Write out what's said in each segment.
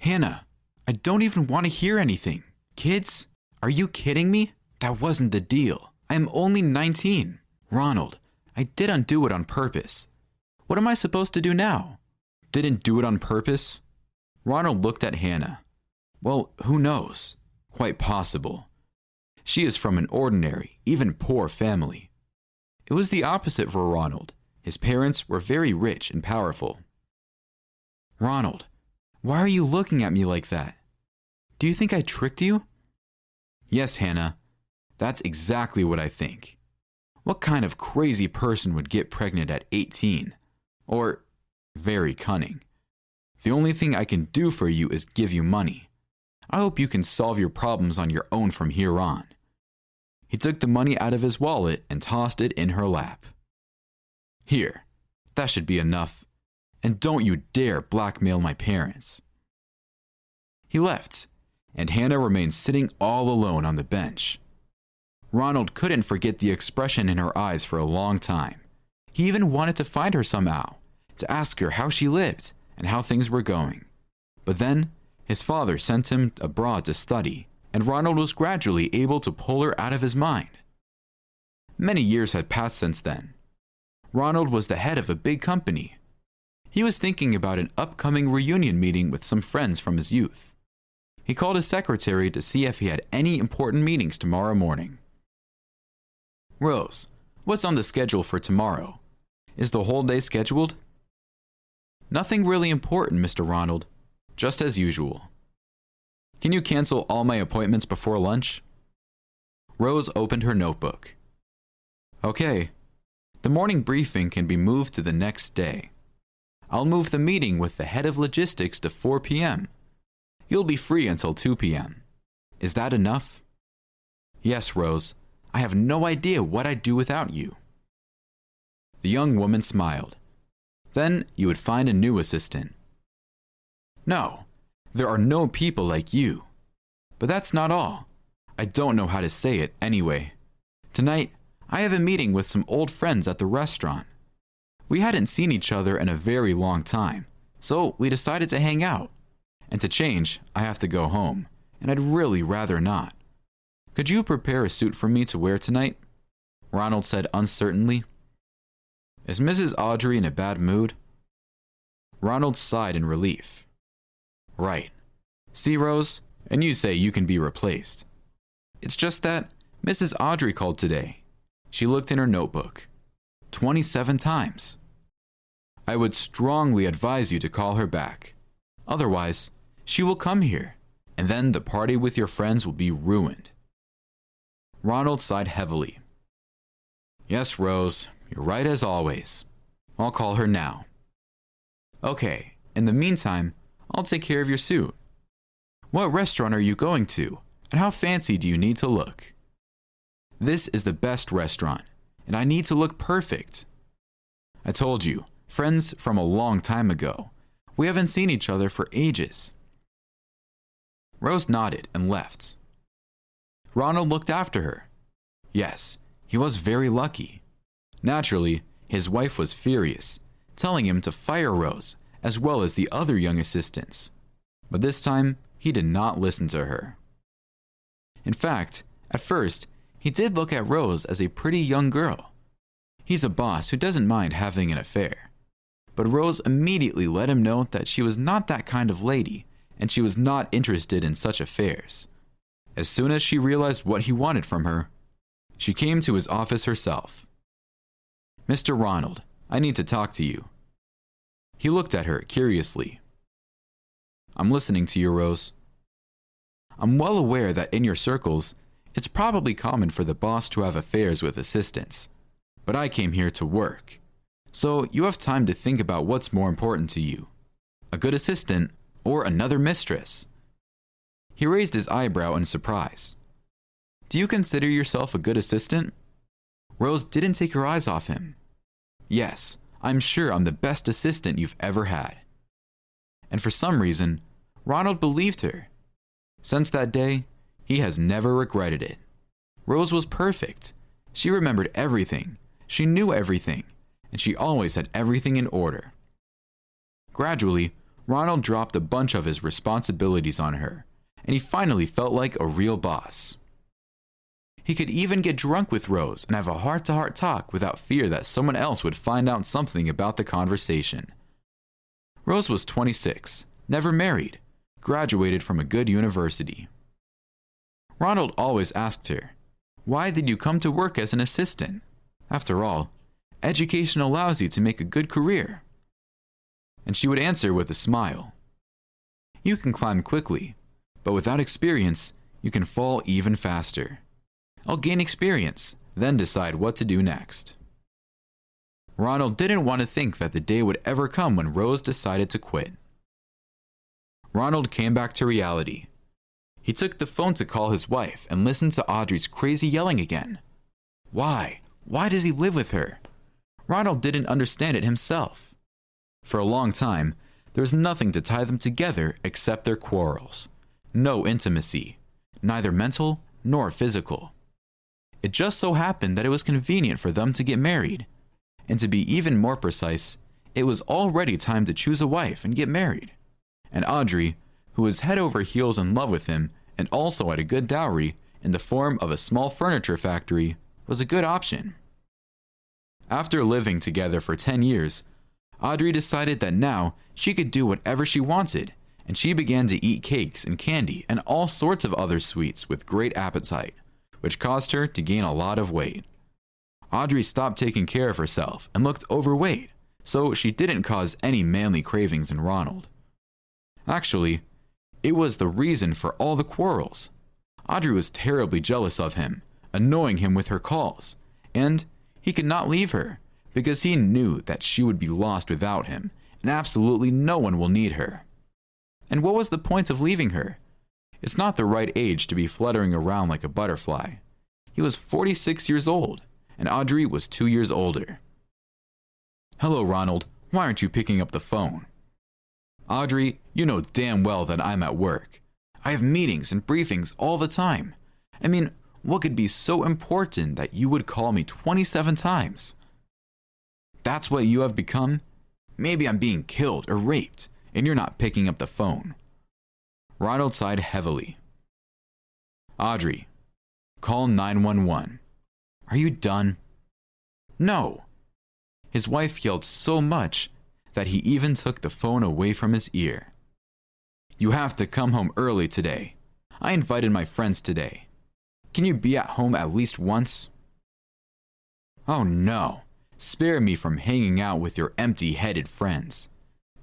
Hannah, I don't even want to hear anything. Kids? Are you kidding me? That wasn't the deal. I am only 19. Ronald, I didn't do it on purpose. What am I supposed to do now? Didn't do it on purpose? Ronald looked at Hannah. Well, who knows? Quite possible. She is from an ordinary, even poor family. It was the opposite for Ronald. His parents were very rich and powerful. Ronald, why are you looking at me like that? Do you think I tricked you? Yes, Hannah. That's exactly what I think. What kind of crazy person would get pregnant at 18? Or very cunning. The only thing I can do for you is give you money. I hope you can solve your problems on your own from here on. He took the money out of his wallet and tossed it in her lap. Here, that should be enough. And don't you dare blackmail my parents. He left, and Hannah remained sitting all alone on the bench. Ronald couldn't forget the expression in her eyes for a long time. He even wanted to find her somehow, to ask her how she lived and how things were going. But then, his father sent him abroad to study, and Ronald was gradually able to pull her out of his mind. Many years had passed since then. Ronald was the head of a big company. He was thinking about an upcoming reunion meeting with some friends from his youth. He called his secretary to see if he had any important meetings tomorrow morning. Rose, what's on the schedule for tomorrow? Is the whole day scheduled? Nothing really important, Mr. Ronald. Just as usual. Can you cancel all my appointments before lunch? Rose opened her notebook. Okay. The morning briefing can be moved to the next day. I'll move the meeting with the head of logistics to 4 p.m. You'll be free until 2 p.m. Is that enough? Yes, Rose. I have no idea what I'd do without you. The young woman smiled. Then you would find a new assistant. No, there are no people like you. But that's not all. I don't know how to say it anyway. Tonight, I have a meeting with some old friends at the restaurant. We hadn't seen each other in a very long time, so we decided to hang out. And to change, I have to go home, and I'd really rather not. Could you prepare a suit for me to wear tonight? Ronald said uncertainly. Is Mrs. Audrey in a bad mood? Ronald sighed in relief. Right. See, Rose, and you say you can be replaced. It's just that Mrs. Audrey called today. She looked in her notebook. 27 times. I would strongly advise you to call her back. Otherwise, she will come here, and then the party with your friends will be ruined. Ronald sighed heavily. Yes, Rose, you're right as always. I'll call her now. Okay, in the meantime, I'll take care of your suit. What restaurant are you going to, and how fancy do you need to look? This is the best restaurant, and I need to look perfect. I told you, friends from a long time ago. We haven't seen each other for ages. Rose nodded and left. Ronald looked after her. Yes, he was very lucky. Naturally, his wife was furious, telling him to fire Rose as well as the other young assistants. But this time, he did not listen to her. In fact, at first, he did look at Rose as a pretty young girl. He's a boss who doesn't mind having an affair. But Rose immediately let him know that she was not that kind of lady, and she was not interested in such affairs. As soon as she realized what he wanted from her, she came to his office herself. Mr. Ronald, I need to talk to you. He looked at her curiously. I'm listening to you, Rose. I'm well aware that in your circles, it's probably common for the boss to have affairs with assistants. But I came here to work. So you have time to think about what's more important to you. A good assistant or another mistress? He raised his eyebrow in surprise. Do you consider yourself a good assistant? Rose didn't take her eyes off him. Yes, I'm sure I'm the best assistant you've ever had. And for some reason, Ronald believed her. Since that day, he has never regretted it. Rose was perfect. She remembered everything. She knew everything. And she always had everything in order. Gradually, Ronald dropped a bunch of his responsibilities on her, and he finally felt like a real boss. He could even get drunk with Rose and have a heart-to-heart talk without fear that someone else would find out something about the conversation. Rose was 26, never married, graduated from a good university. Ronald always asked her, "Why did you come to work as an assistant? After all, education allows you to make a good career." And she would answer with a smile, "You can climb quickly, but without experience, you can fall even faster. I'll gain experience, then decide what to do next." Ronald didn't want to think that the day would ever come when Rose decided to quit. Ronald came back to reality. He took the phone to call his wife and listened to Audrey's crazy yelling again. Why? Why does he live with her? Ronald didn't understand it himself. For a long time, there was nothing to tie them together except their quarrels. No intimacy, neither mental nor physical. It just so happened that it was convenient for them to get married. And to be even more precise, it was already time to choose a wife and get married. And Audrey, who was head over heels in love with him and also had a good dowry in the form of a small furniture factory, was a good option. After living together for 10 years, Audrey decided that now she could do whatever she wanted, and she began to eat cakes and candy and all sorts of other sweets with great appetite, which caused her to gain a lot of weight. Audrey stopped taking care of herself and looked overweight, so she didn't cause any manly cravings in Ronald. Actually, it was the reason for all the quarrels. Audrey was terribly jealous of him, annoying him with her calls, and he could not leave her because he knew that she would be lost without him, and absolutely no one will need her. And what was the point of leaving her? It's not the right age to be fluttering around like a butterfly. He was 46 years old, and Audrey was 2 years older. "Hello, Ronald. Why aren't you picking up the phone?" "Audrey, you know damn well that I'm at work. I have meetings and briefings all the time. I mean, what could be so important that you would call me 27 times? That's what you have become? Maybe I'm being killed or raped, and you're not picking up the phone." Ronald sighed heavily. "Audrey, call 911. Are you done?" "No." His wife yelled so much that he even took the phone away from his ear. "You have to come home early today. I invited my friends today. Can you be at home at least once?" "Oh no. Spare me from hanging out with your empty-headed friends.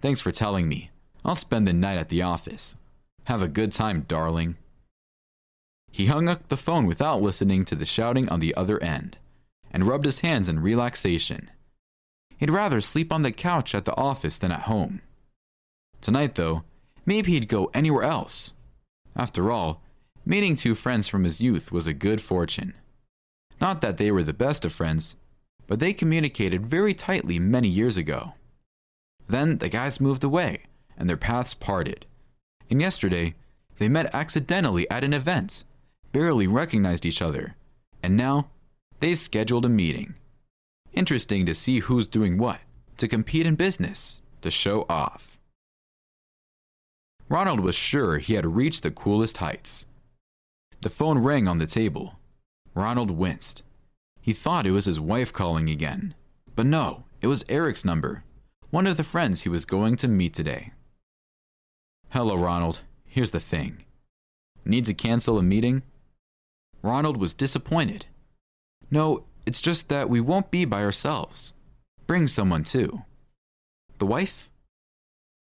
Thanks for telling me. I'll spend the night at the office. Have a good time, darling." He hung up the phone without listening to the shouting on the other end, and rubbed his hands in relaxation. He'd rather sleep on the couch at the office than at home. Tonight, though, maybe he'd go anywhere else. After all, meeting two friends from his youth was a good fortune. Not that they were the best of friends, but they communicated very tightly many years ago. Then the guys moved away, and their paths parted. And yesterday, they met accidentally at an event, barely recognized each other, and now they scheduled a meeting. Interesting to see who's doing what, to compete in business, to show off. Ronald was sure he had reached the coolest heights. The phone rang on the table. Ronald winced. He thought it was his wife calling again. But no, it was Eric's number, one of the friends he was going to meet today. "Hello, Ronald. Here's the thing. Need to cancel a meeting?" Ronald was disappointed. "No, it's just that we won't be by ourselves. Bring someone too." "The wife?"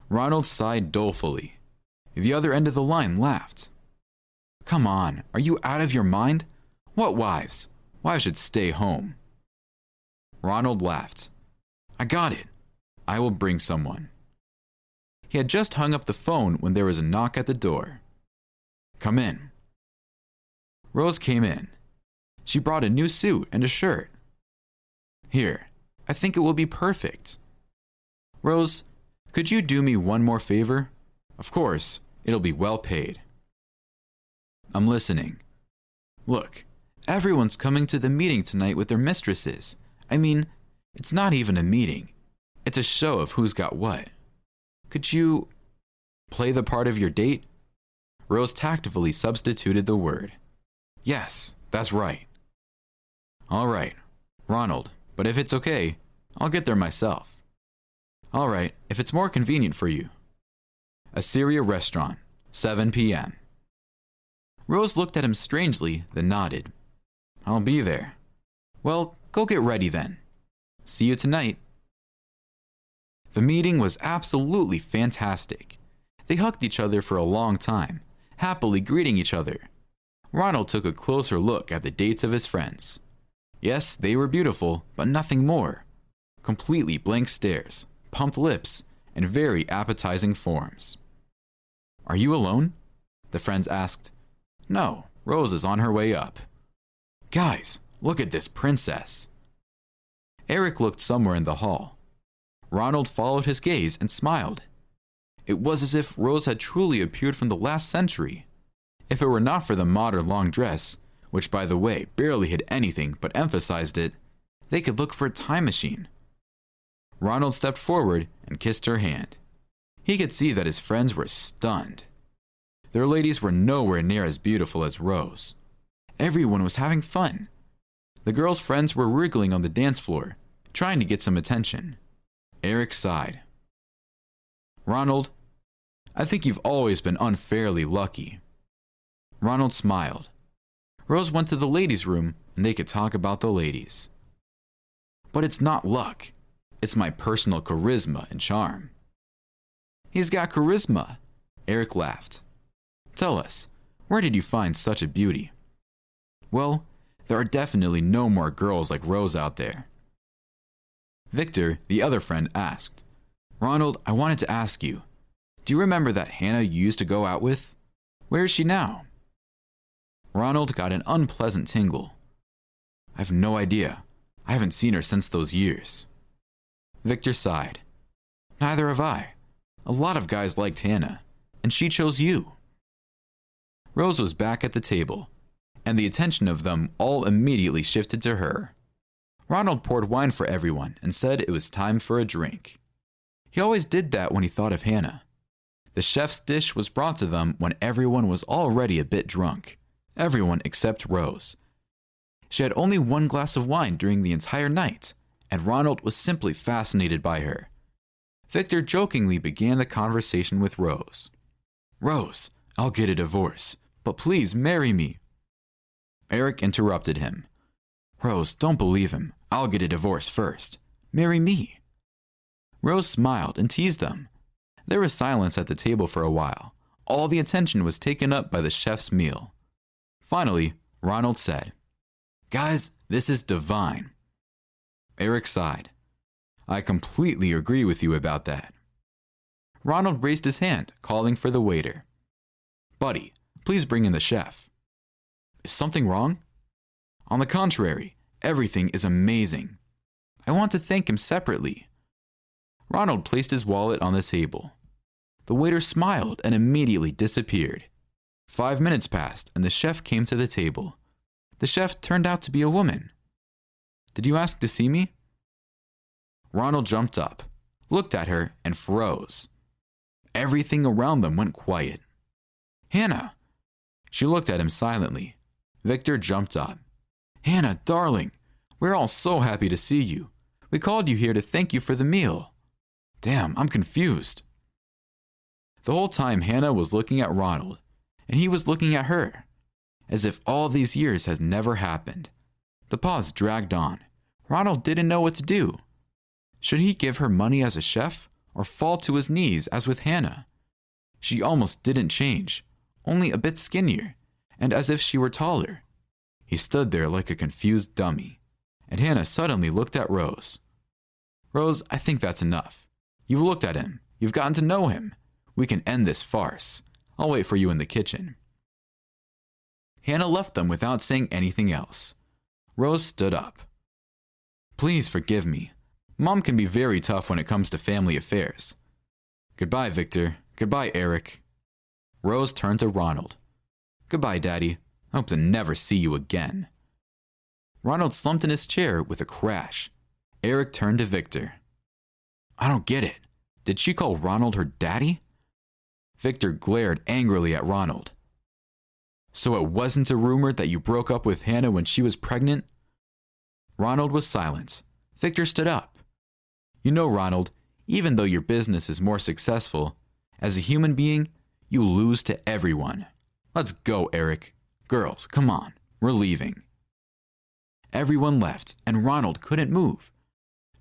Ronald sighed dolefully. The other end of the line laughed. "Come on, are you out of your mind? What wives? Wives should stay home." Ronald laughed. "I got it. I will bring someone." He had just hung up the phone when there was a knock at the door. "Come in." Rose came in. She brought a new suit and a shirt. "Here, I think it will be perfect." "Rose, could you do me one more favor? Of course, it'll be well paid." "I'm listening." "Look, everyone's coming to the meeting tonight with their mistresses. I mean, it's not even a meeting. It's a show of who's got what. Could you Play the part of your date? Rose tactfully substituted the word. Yes, that's right. All right, Ronald, but if it's okay, I'll get there myself. All right, if it's more convenient for you. Assyria Restaurant, 7 p.m. Rose looked at him strangely, then nodded. I'll be there. Well, go get ready then. See you tonight. The meeting was absolutely fantastic. They hugged each other for a long time, happily greeting each other. Ronald took a closer look at the dates of his friends. Yes, they were beautiful, but nothing more. Completely blank stares, pumped lips, and very appetizing forms. Are you alone? The friends asked. No, Rose is on her way up. Guys, look at this princess. Eric looked somewhere in the hall. Ronald followed his gaze and smiled. It was as if Rose had truly appeared from the last century. If it were not for the modern long dress, which by the way barely hid anything but emphasized it, they could look for a time machine. Ronald stepped forward and kissed her hand. He could see that his friends were stunned. Their ladies were nowhere near as beautiful as Rose. Everyone was having fun. The girls' friends were wriggling on the dance floor, trying to get some attention. Eric sighed. Ronald, I think you've always been unfairly lucky. Ronald smiled. Rose went to the ladies' room and they could talk about the ladies. But it's not luck. It's my personal charisma and charm. He's got charisma, Eric laughed. Tell us, where did you find such a beauty? Well, there are definitely no more girls like Rose out there. Victor, the other friend, asked, Ronald, I wanted to ask you, do you remember that Hannah you used to go out with? Where is she now? Ronald got an unpleasant tingle. I have no idea. I haven't seen her since those years. Victor sighed. Neither have I. A lot of guys liked Hannah, and she chose you. Rose was back at the table, and the attention of them all immediately shifted to her. Ronald poured wine for everyone and said it was time for a drink. He always did that when he thought of Hannah. The chef's dish was brought to them when everyone was already a bit drunk. Everyone except Rose. She had only one glass of wine during the entire night, and Ronald was simply fascinated by her. Victor jokingly began the conversation with Rose. Rose, I'll get a divorce, but please marry me. Eric interrupted him. Rose, don't believe him. I'll get a divorce first. Marry me. Rose smiled and teased them. There was silence at the table for a while. All the attention was taken up by the chef's meal. Finally, Ronald said, Guys, this is divine. Eric sighed. I completely agree with you about that. Ronald raised his hand, calling for the waiter. Buddy, please bring in the chef. Is something wrong? On the contrary, everything is amazing. I want to thank him separately. Ronald placed his wallet on the table. The waiter smiled and immediately disappeared. 5 minutes passed and the chef came to the table. The chef turned out to be a woman. Did you ask to see me? Ronald jumped up, looked at her, and froze. Everything around them went quiet. Hannah! She looked at him silently. Victor jumped up. Hannah, darling, we're all so happy to see you. We called you here to thank you for the meal. Damn, I'm confused. The whole time Hannah was looking at Ronald, and he was looking at her, as if all these years had never happened. The pause dragged on. Ronald didn't know what to do. Should he give her money as a chef, or fall to his knees as with Hannah? She almost didn't change, only a bit skinnier, and as if she were taller. He stood there like a confused dummy, and Hannah suddenly looked at Rose. Rose, I think that's enough. You've looked at him. You've gotten to know him. We can end this farce. I'll wait for you in the kitchen. Hannah left them without saying anything else. Rose stood up. Please forgive me. Mom can be very tough when it comes to family affairs. Goodbye, Victor. Goodbye, Eric. Rose turned to Ronald. Goodbye, Daddy. I hope to never see you again. Ronald slumped in his chair with a crash. Eric turned to Victor. I don't get it. Did she call Ronald her daddy? Victor glared angrily at Ronald. So it wasn't a rumor that you broke up with Hannah when she was pregnant? Ronald was silent. Victor stood up. You know, Ronald, even though your business is more successful, as a human being, you lose to everyone. Let's go, Eric. Girls, come on, we're leaving. Everyone left, and Ronald couldn't move.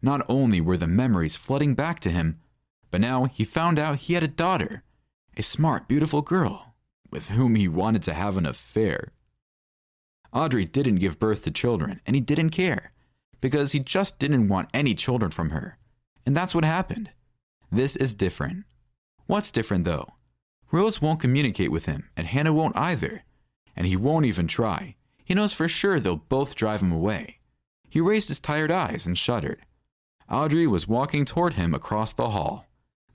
Not only were the memories flooding back to him, but now he found out he had a daughter, a smart, beautiful girl, with whom he wanted to have an affair. Audrey didn't give birth to children, and he didn't care, because he just didn't want any children from her. And that's what happened. This is different. What's different, though? Rose won't communicate with him, and Hannah won't either. And he won't even try. He knows for sure they'll both drive him away. He raised his tired eyes and shuddered. Audrey was walking toward him across the hall.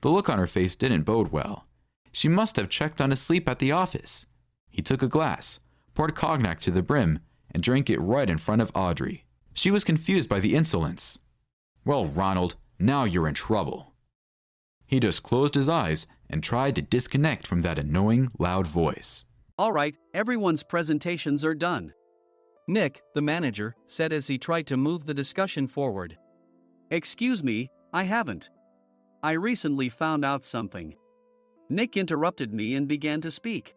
The look on her face didn't bode well. She must have checked on his sleep at the office. He took a glass, poured cognac to the brim, and drank it right in front of Audrey. She was confused by the insolence. Well, Ronald, now you're in trouble. He just closed his eyes and tried to disconnect from that annoying, loud voice. All right, everyone's presentations are done, Nick, the manager, said as he tried to move the discussion forward. Excuse me, I haven't. I recently found out something. Nick interrupted me and began to speak.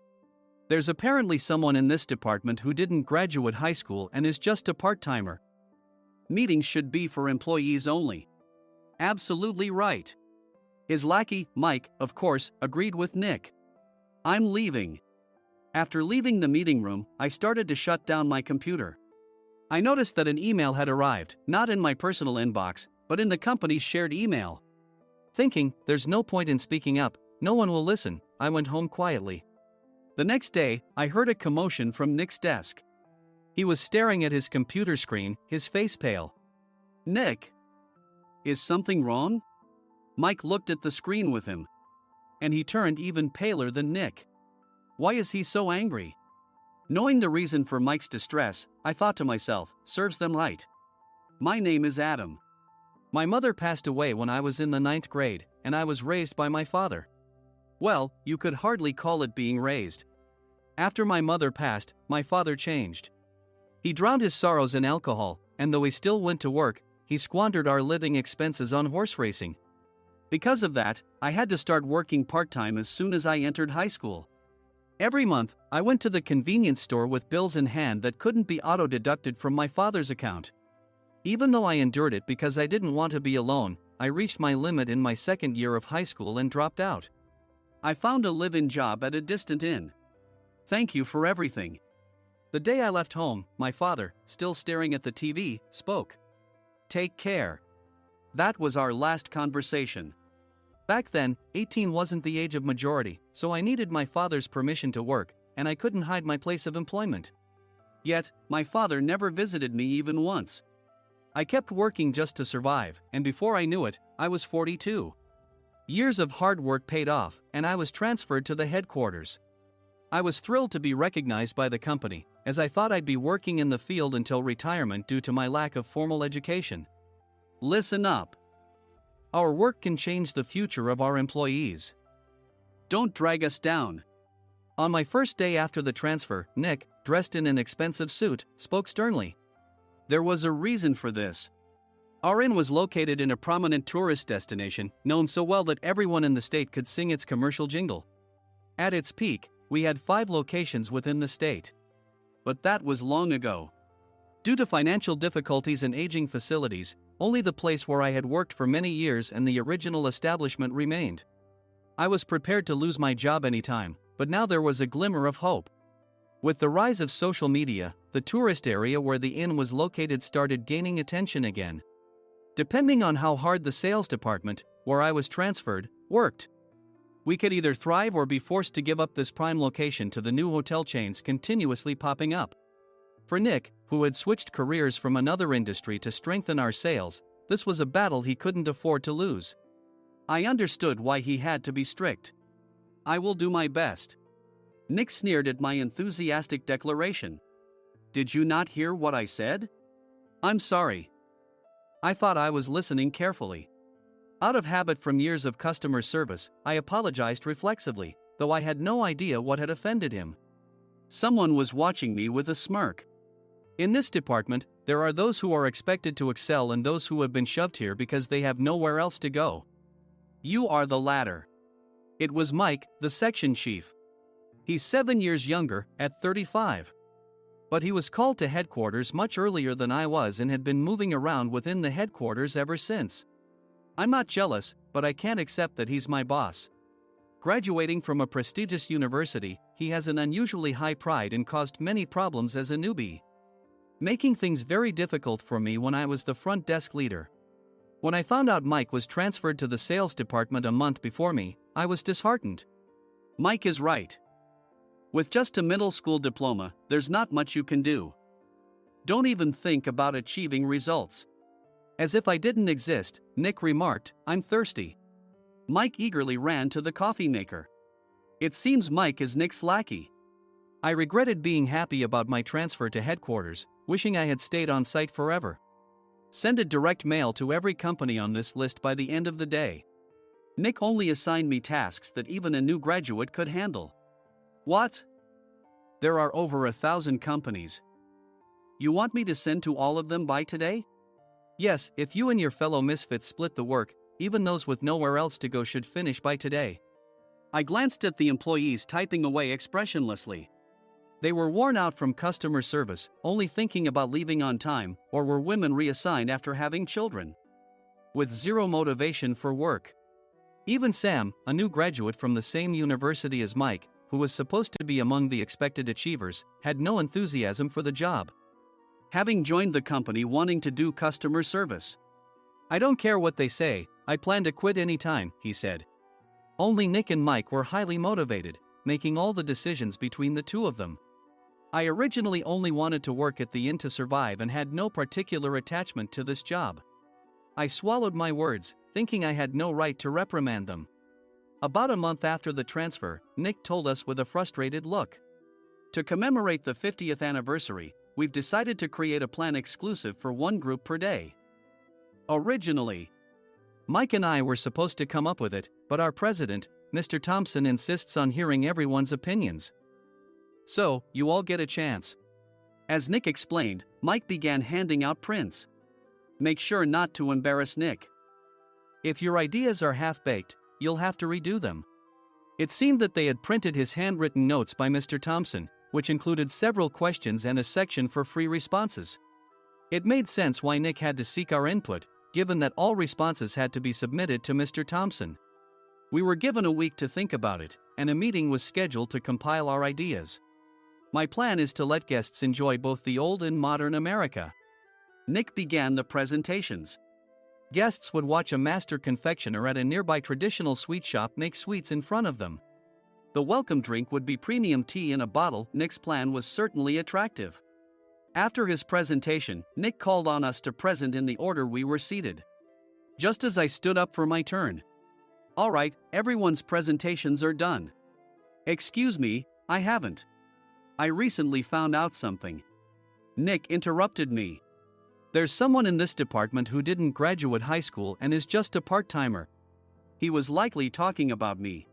There's apparently someone in this department who didn't graduate high school and is just a part-timer. Meetings should be for employees only. Absolutely right. His lackey, Mike, of course, agreed with Nick. I'm leaving. After leaving the meeting room, I started to shut down my computer. I noticed that an email had arrived, not in my personal inbox, but in the company's shared email. Thinking, there's no point in speaking up, no one will listen, I went home quietly. The next day, I heard a commotion from Nick's desk. He was staring at his computer screen, his face pale. Nick? Is something wrong? Mike looked at the screen with him. And he turned even paler than Nick. Why is he so angry? Knowing the reason for Mike's distress, I thought to myself, serves them right. My name is Adam. My mother passed away when I was in the 9th grade, and I was raised by my father. Well, you could hardly call it being raised. After my mother passed, my father changed. He drowned his sorrows in alcohol, and though he still went to work, he squandered our living expenses on horse racing. Because of that, I had to start working part-time as soon as I entered high school. Every month, I went to the convenience store with bills in hand that couldn't be auto-deducted from my father's account. Even though I endured it because I didn't want to be alone, I reached my limit in my 2nd year of high school and dropped out. I found a live-in job at a distant inn. Thank you for everything. The day I left home, my father, still staring at the TV, spoke. Take care. That was our last conversation. Back then, 18 wasn't the age of majority, so I needed my father's permission to work, and I couldn't hide my place of employment. Yet, my father never visited me even once. I kept working just to survive, and before I knew it, I was 42. Years of hard work paid off, and I was transferred to the headquarters. I was thrilled to be recognized by the company, as I thought I'd be working in the field until retirement due to my lack of formal education. Listen up. Our work can change the future of our employees. Don't drag us down. On my first day after the transfer, Nick, dressed in an expensive suit, spoke sternly. There was a reason for this. Our inn was located in a prominent tourist destination, known so well that everyone in the state could sing its commercial jingle. At its peak, we had 5 locations within the state. But that was long ago. Due to financial difficulties and aging facilities, only the place where I had worked for many years and the original establishment remained. I was prepared to lose my job anytime, but now there was a glimmer of hope. With the rise of social media, the tourist area where the inn was located started gaining attention again. Depending on how hard the sales department, where I was transferred, worked, we could either thrive or be forced to give up this prime location to the new hotel chains continuously popping up. For Nick, who had switched careers from another industry to strengthen our sales, this was a battle he couldn't afford to lose. I understood why he had to be strict. I will do my best. Nick sneered at my enthusiastic declaration. Did you not hear what I said? I'm sorry. I thought I was listening carefully. Out of habit from years of customer service, I apologized reflexively. though I had no idea what had offended him. Someone was watching me with a smirk. In this department, there are those who are expected to excel and those who have been shoved here because they have nowhere else to go. You are the latter. It was Mike, the section chief. He's 7 years younger, at 35. But he was called to headquarters much earlier than I was and had been moving around within the headquarters ever since. I'm not jealous, but I can't accept that he's my boss. Graduating from a prestigious university, he has an unusually high pride and caused many problems as a newbie, making things very difficult for me when I was the front desk leader. When I found out Mike was transferred to the sales department a month before me, I was disheartened. Mike is right. With just a middle school diploma, there's not much you can do. Don't even think about achieving results. As if I didn't exist, Nick remarked, "I'm thirsty." Mike eagerly ran to the coffee maker. It seems Mike is Nick's lackey. I regretted being happy about my transfer to headquarters, wishing I had stayed on site forever. Send a direct mail to every company on this list by the end of the day. Nick only assigned me tasks that even a new graduate could handle. What? There are over 1,000 companies. You want me to send to all of them by today? Yes, if you and your fellow misfits split the work, even those with nowhere else to go should finish by today. I glanced at the employees typing away expressionlessly. They were worn out from customer service, only thinking about leaving on time, or were women reassigned after having children, with zero motivation for work. Even Sam, a new graduate from the same university as Mike, who was supposed to be among the expected achievers, had no enthusiasm for the job, having joined the company wanting to do customer service. I don't care what they say, I plan to quit anytime, he said. Only Nick and Mike were highly motivated, making all the decisions between the two of them. I originally only wanted to work at the inn to survive and had no particular attachment to this job. I swallowed my words, thinking I had no right to reprimand them. About a month after the transfer, Nick told us with a frustrated look. To commemorate the 50th anniversary, we've decided to create a plan exclusive for one group per day. Originally, Mike and I were supposed to come up with it, but our president, Mr. Thompson, insists on hearing everyone's opinions. So, you all get a chance. As Nick explained, Mike began handing out prints. Make sure not to embarrass Nick. If your ideas are half-baked, you'll have to redo them. It seemed that they had printed his handwritten notes by Mr. Thompson, which included several questions and a section for free responses. It made sense why Nick had to seek our input, given that all responses had to be submitted to Mr. Thompson. We were given a week to think about it, and a meeting was scheduled to compile our ideas. My plan is to let guests enjoy both the old and modern America. Nick began the presentations. Guests would watch a master confectioner at a nearby traditional sweet shop make sweets in front of them. The welcome drink would be premium tea in a bottle. Nick's plan was certainly attractive. After his presentation, Nick called on us to present in the order we were seated. Just as I stood up for my turn. All right, everyone's presentations are done. Excuse me, I haven't. I recently found out something. Nick interrupted me. There's someone in this department who didn't graduate high school and is just a part-timer. He was likely talking about me.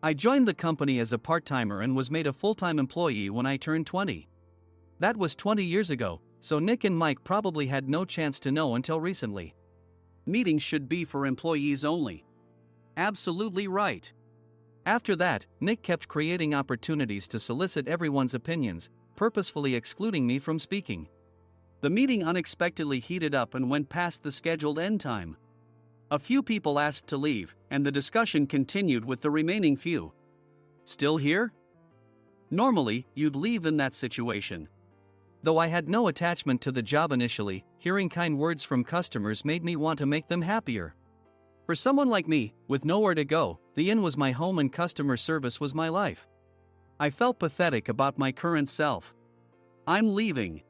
I joined the company as a part-timer and was made a full-time employee when I turned 20. That was 20 years ago, so Nick and Mike probably had no chance to know until recently. Meetings should be for employees only. Absolutely right. After that, Nick kept creating opportunities to solicit everyone's opinions, purposefully excluding me from speaking. The meeting unexpectedly heated up and went past the scheduled end time. A few people asked to leave, and the discussion continued with the remaining few. Still here? Normally, you'd leave in that situation. Though I had no attachment to the job initially, hearing kind words from customers made me want to make them happier. For someone like me, with nowhere to go, the inn was my home and customer service was my life. I felt pathetic about my current self. I'm leaving.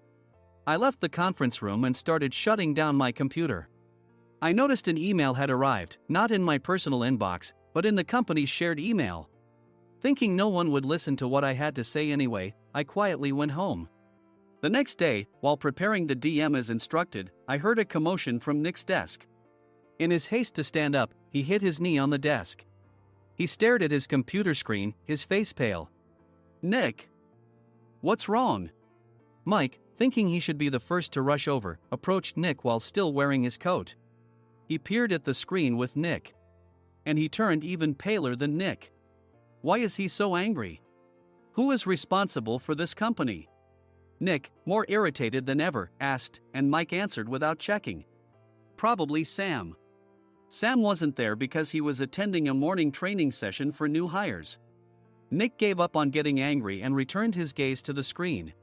I left the conference room and started shutting down my computer. I noticed an email had arrived, not in my personal inbox, but in the company's shared email. Thinking no one would listen to what I had to say anyway, I quietly went home. The next day, while preparing the DM as instructed, I heard a commotion from Nick's desk. In his haste to stand up, he hit his knee on the desk. He stared at his computer screen, his face pale. "Nick! What's wrong?" Mike, thinking he should be the first to rush over, approached Nick while still wearing his coat. He peered at the screen with Nick. And he turned even paler than Nick. Why is he so angry? Who is responsible for this company? Nick, more irritated than ever, asked, and Mike answered without checking. Probably Sam. Sam wasn't there because he was attending a morning training session for new hires. Nick gave up on getting angry and returned his gaze to the screen.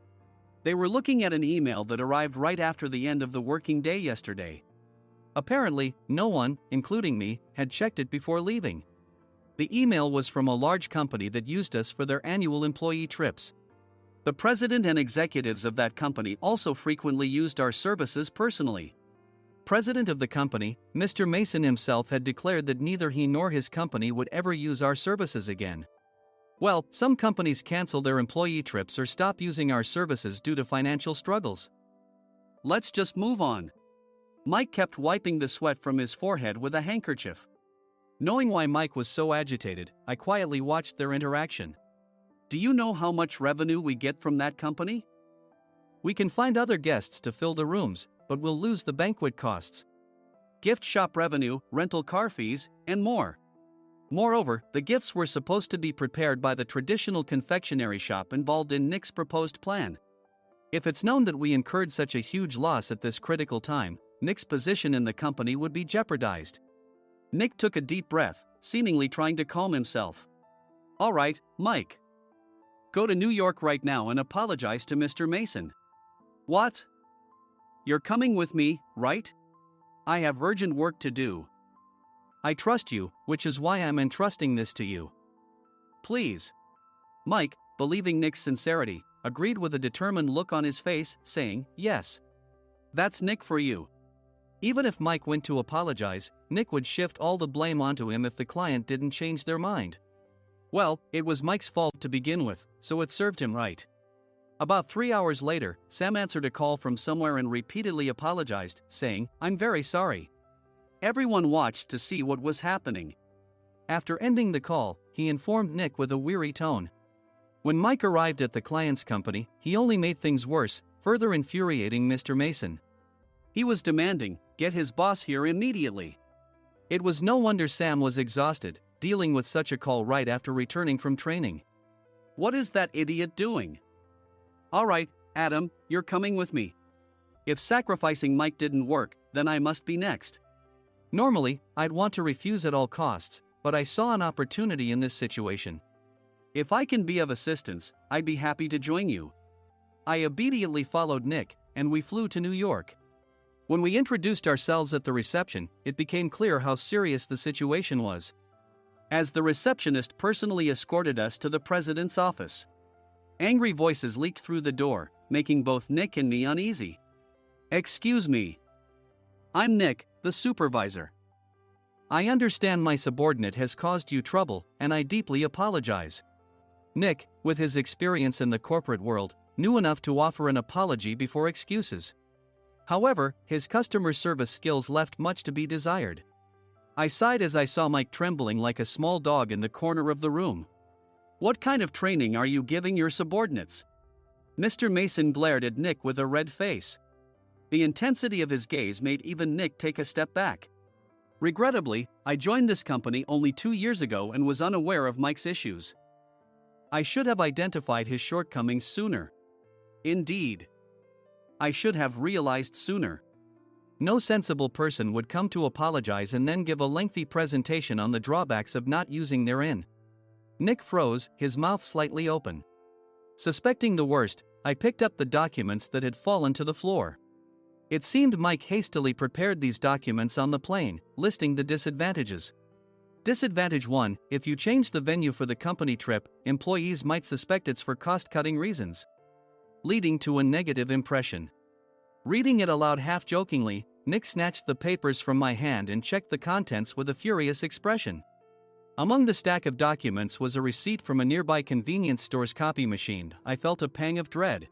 They were looking at an email that arrived right after the end of the working day yesterday. Apparently, no one, including me, had checked it before leaving. The email was from a large company that used us for their annual employee trips. The president and executives of that company also frequently used our services personally. President of the company, Mr. Mason himself, had declared that neither he nor his company would ever use our services again. Well, some companies cancel their employee trips or stop using our services due to financial struggles. Let's just move on. Mike kept wiping the sweat from his forehead with a handkerchief. Knowing why Mike was so agitated, I quietly watched their interaction. Do you know how much revenue we get from that company? We can find other guests to fill the rooms, but we'll lose the banquet costs, gift shop revenue, rental car fees, and more. Moreover, the gifts were supposed to be prepared by the traditional confectionery shop involved in Nick's proposed plan. If it's known that we incurred such a huge loss at this critical time, Nick's position in the company would be jeopardized. Nick took a deep breath, seemingly trying to calm himself. All right, Mike. Go to New York right now and apologize to Mr. Mason. What? You're coming with me, right? I have urgent work to do. I trust you, which is why I'm entrusting this to you. Please. Mike, believing Nick's sincerity, agreed with a determined look on his face, saying, yes. That's Nick for you. Even if Mike went to apologize, Nick would shift all the blame onto him if the client didn't change their mind. Well, it was Mike's fault to begin with, so it served him right. About 3 hours later, Sam answered a call from somewhere and repeatedly apologized, saying, I'm very sorry. Everyone watched to see what was happening. After ending the call, he informed Nick with a weary tone. When Mike arrived at the client's company, he only made things worse, further infuriating Mr. Mason. He was demanding, get his boss here immediately. It was no wonder Sam was exhausted, dealing with such a call right after returning from training. What is that idiot doing? All right, Adam, you're coming with me. If sacrificing Mike didn't work, then I must be next. Normally, I'd want to refuse at all costs, but I saw an opportunity in this situation. If I can be of assistance, I'd be happy to join you. I obediently followed Nick, and we flew to New York. When we introduced ourselves at the reception, it became clear how serious the situation was, as the receptionist personally escorted us to the president's office. Angry voices leaked through the door, making both Nick and me uneasy. Excuse me. I'm Nick, the supervisor. I understand my subordinate has caused you trouble, and I deeply apologize. Nick, with his experience in the corporate world, knew enough to offer an apology before excuses. However, his customer service skills left much to be desired. I sighed as I saw Mike trembling like a small dog in the corner of the room. What kind of training are you giving your subordinates? Mr. Mason glared at Nick with a red face. The intensity of his gaze made even Nick take a step back. Regrettably, I joined this company only 2 years ago and was unaware of Mike's issues. I should have identified his shortcomings sooner. Indeed. I should have realized sooner. No sensible person would come to apologize and then give a lengthy presentation on the drawbacks of not using their in. Nick froze, his mouth slightly open. Suspecting the worst, I picked up the documents that had fallen to the floor. It seemed Mike hastily prepared these documents on the plane, listing the disadvantages. Disadvantage 1: if you change the venue for the company trip, employees might suspect it's for cost-cutting reasons, leading to a negative impression. Reading it aloud half-jokingly, Nick snatched the papers from my hand and checked the contents with a furious expression. Among the stack of documents was a receipt from a nearby convenience store's copy machine. I felt a pang of dread,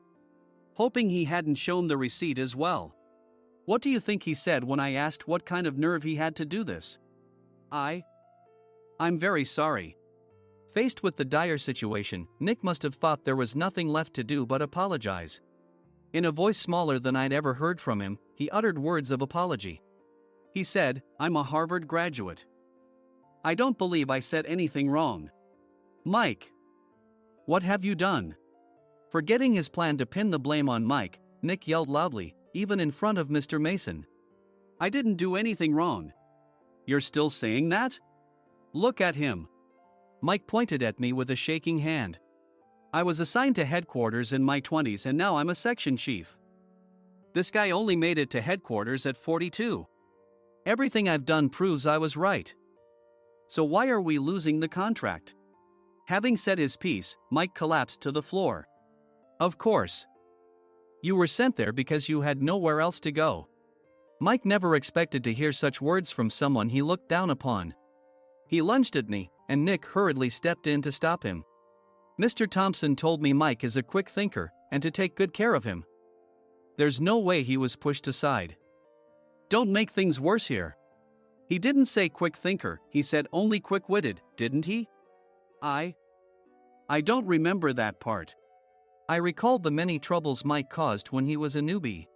hoping he hadn't shown the receipt as well. What do you think he said when I asked what kind of nerve he had to do this? I'm very sorry. Faced with the dire situation, Nick must have thought there was nothing left to do but apologize. In a voice smaller than I'd ever heard from him, he uttered words of apology. He said, "I'm a Harvard graduate. I don't believe I said anything wrong." Mike! What have you done? Forgetting his plan to pin the blame on Mike, Nick yelled loudly, even in front of Mr. Mason. "I didn't do anything wrong." "You're still saying that? Look at him." Mike pointed at me with a shaking hand. "I was assigned to headquarters in my 20s and now I'm a section chief. This guy only made it to headquarters at 42. Everything I've done proves I was right. So why are we losing the contract?" Having said his piece, Mike collapsed to the floor. "Of course. You were sent there because you had nowhere else to go." Mike never expected to hear such words from someone he looked down upon. He lunged at me, and Nick hurriedly stepped in to stop him. "Mr. Thompson told me Mike is a quick thinker, and to take good care of him." There's no way he was pushed aside. "Don't make things worse here." "He didn't say quick thinker, he said only quick-witted, didn't he?" I don't remember that part." I recalled the many troubles Mike caused when he was a newbie.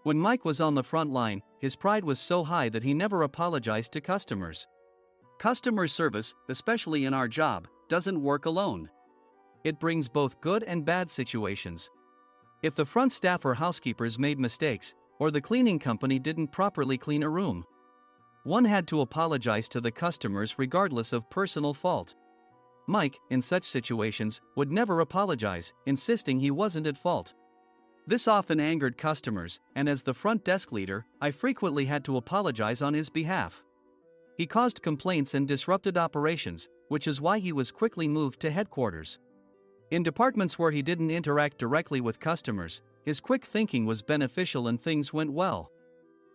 When Mike was on the front line, his pride was so high that he never apologized to customers. Customer service, especially in our job, doesn't work alone. It brings both good and bad situations. If the front staff or housekeepers made mistakes, or the cleaning company didn't properly clean a room, one had to apologize to the customers regardless of personal fault. Mike, in such situations, would never apologize, insisting he wasn't at fault. This often angered customers, and as the front desk leader, I frequently had to apologize on his behalf. He caused complaints and disrupted operations, which is why he was quickly moved to headquarters. In departments where he didn't interact directly with customers, his quick thinking was beneficial and things went well.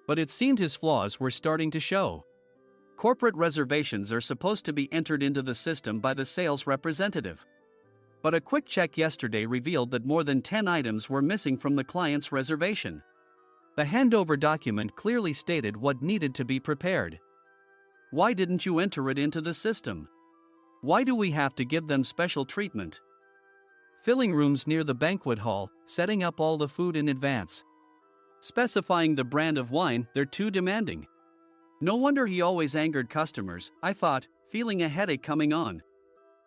But it seemed his flaws were starting to show. Corporate reservations are supposed to be entered into the system by the sales representative. But a quick check yesterday revealed that more than 10 items were missing from the client's reservation. The handover document clearly stated what needed to be prepared. Why didn't you enter it into the system? Why do we have to give them special treatment? Filling rooms near the banquet hall, setting up all the food in advance. Specifying the brand of wine, they're too demanding. No wonder he always angered customers, I thought, feeling a headache coming on.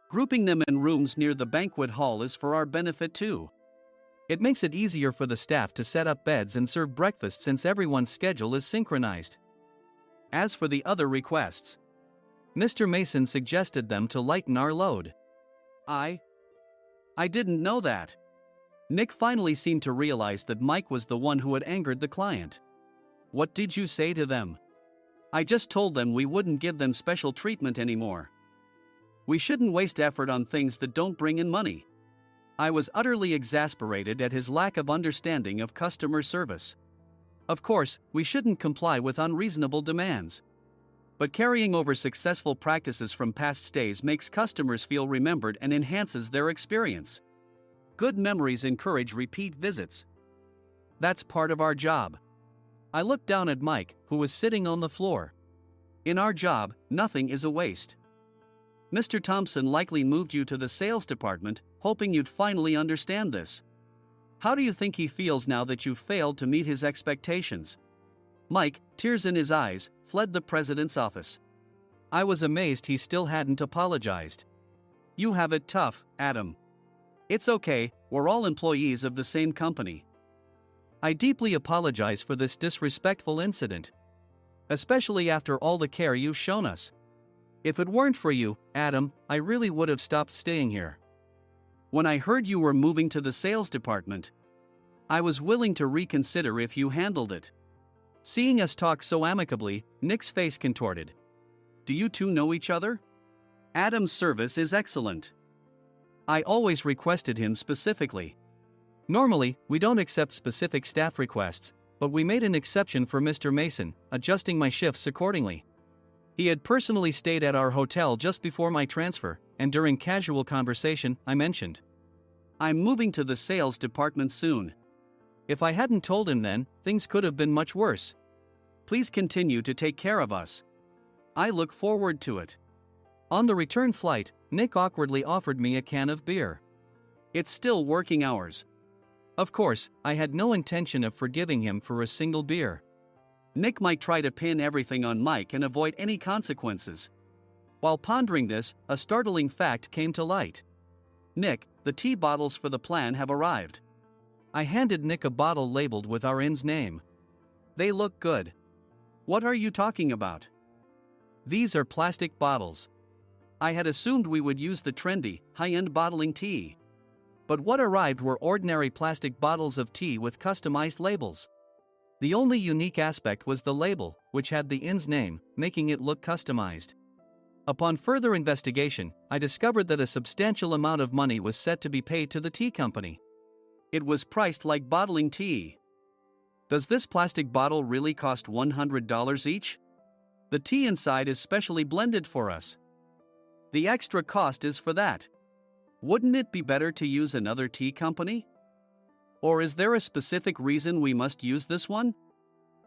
Grouping them in rooms near the banquet hall is for our benefit too. It makes it easier for the staff to set up beds and serve breakfast since everyone's schedule is synchronized. As for the other requests, Mr. Mason suggested them to lighten our load. I didn't know that. Nick finally seemed to realize that Mike was the one who had angered the client. What did you say to them? I just told them we wouldn't give them special treatment anymore. We shouldn't waste effort on things that don't bring in money. I was utterly exasperated at his lack of understanding of customer service. Of course, we shouldn't comply with unreasonable demands. But carrying over successful practices from past stays makes customers feel remembered and enhances their experience. Good memories encourage repeat visits. That's part of our job. I looked down at Mike, who was sitting on the floor. In our job, nothing is a waste. Mr. Thompson likely moved you to the sales department, hoping you'd finally understand this. How do you think he feels now that you've failed to meet his expectations? Mike, tears in his eyes, fled the president's office. I was amazed he still hadn't apologized. You have it tough, Adam. It's okay, we're all employees of the same company. I deeply apologize for this disrespectful incident. Especially after all the care you've shown us. If it weren't for you, Adam, I really would have stopped staying here. When I heard you were moving to the sales department, I was willing to reconsider if you handled it. Seeing us talk so amicably, Nick's face contorted. Do you two know each other? Adam's service is excellent. I always requested him specifically. Normally, we don't accept specific staff requests, but we made an exception for Mr. Mason, adjusting my shifts accordingly. He had personally stayed at our hotel just before my transfer, and during casual conversation, I mentioned, I'm moving to the sales department soon. If I hadn't told him then, things could have been much worse. Please continue to take care of us. I look forward to it. On the return flight, Nick awkwardly offered me a can of beer. It's still working hours. Of course, I had no intention of forgiving him for a single beer. Nick might try to pin everything on Mike and avoid any consequences. While pondering this, a startling fact came to light. Nick, the tea bottles for the plan have arrived. I handed Nick a bottle labeled with our inn's name. They look good. What are you talking about? These are plastic bottles. I had assumed we would use the trendy, high-end bottling tea. But what arrived were ordinary plastic bottles of tea with customized labels. The only unique aspect was the label, which had the inn's name, making it look customized. Upon further investigation, I discovered that a substantial amount of money was set to be paid to the tea company. It was priced like bottling tea. Does this plastic bottle really cost $100 each? The tea inside is specially blended for us. The extra cost is for that. Wouldn't it be better to use another tea company? Or is there a specific reason we must use this one?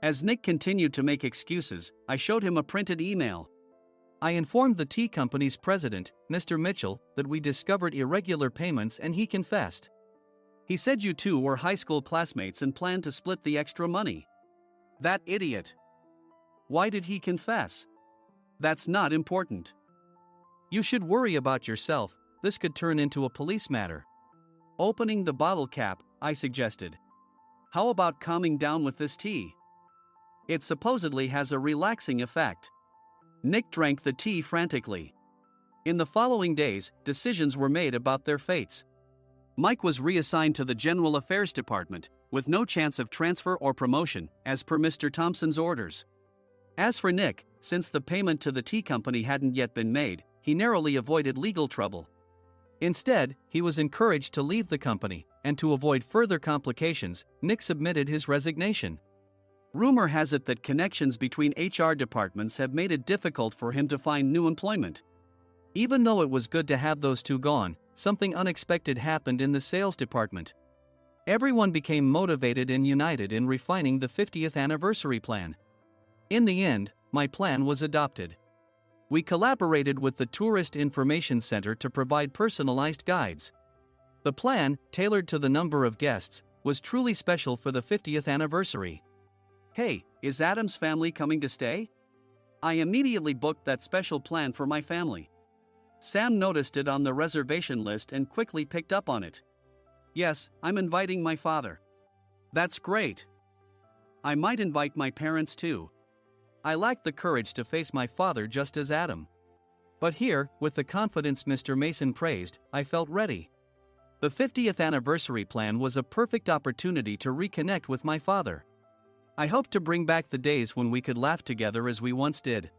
As Nick continued to make excuses, I showed him a printed email. I informed the tea company's president, Mr. Mitchell, that we discovered irregular payments and he confessed. He said you two were high school classmates and planned to split the extra money. That idiot. Why did he confess? That's not important. You should worry about yourself, this could turn into a police matter. Opening the bottle cap, I suggested. How about calming down with this tea? It supposedly has a relaxing effect. Nick drank the tea frantically. In the following days, decisions were made about their fates. Mike was reassigned to the General Affairs Department, with no chance of transfer or promotion, as per Mr. Thompson's orders. As for Nick, since the payment to the tea company hadn't yet been made, he narrowly avoided legal trouble. Instead, he was encouraged to leave the company, and to avoid further complications, Nick submitted his resignation. Rumor has it that connections between HR departments have made it difficult for him to find new employment. Even though it was good to have those two gone, something unexpected happened in the sales department. Everyone became motivated and united in refining the 50th anniversary plan. In the end, my plan was adopted. We collaborated with the Tourist Information Center to provide personalized guides. The plan, tailored to the number of guests, was truly special for the 50th anniversary. Hey, is Adam's family coming to stay? I immediately booked that special plan for my family. Sam noticed it on the reservation list and quickly picked up on it. Yes, I'm inviting my father. That's great. I might invite my parents too. I lacked the courage to face my father just as Adam. But here, with the confidence Mr. Mason praised, I felt ready. The 50th anniversary plan was a perfect opportunity to reconnect with my father. I hoped to bring back the days when we could laugh together as we once did.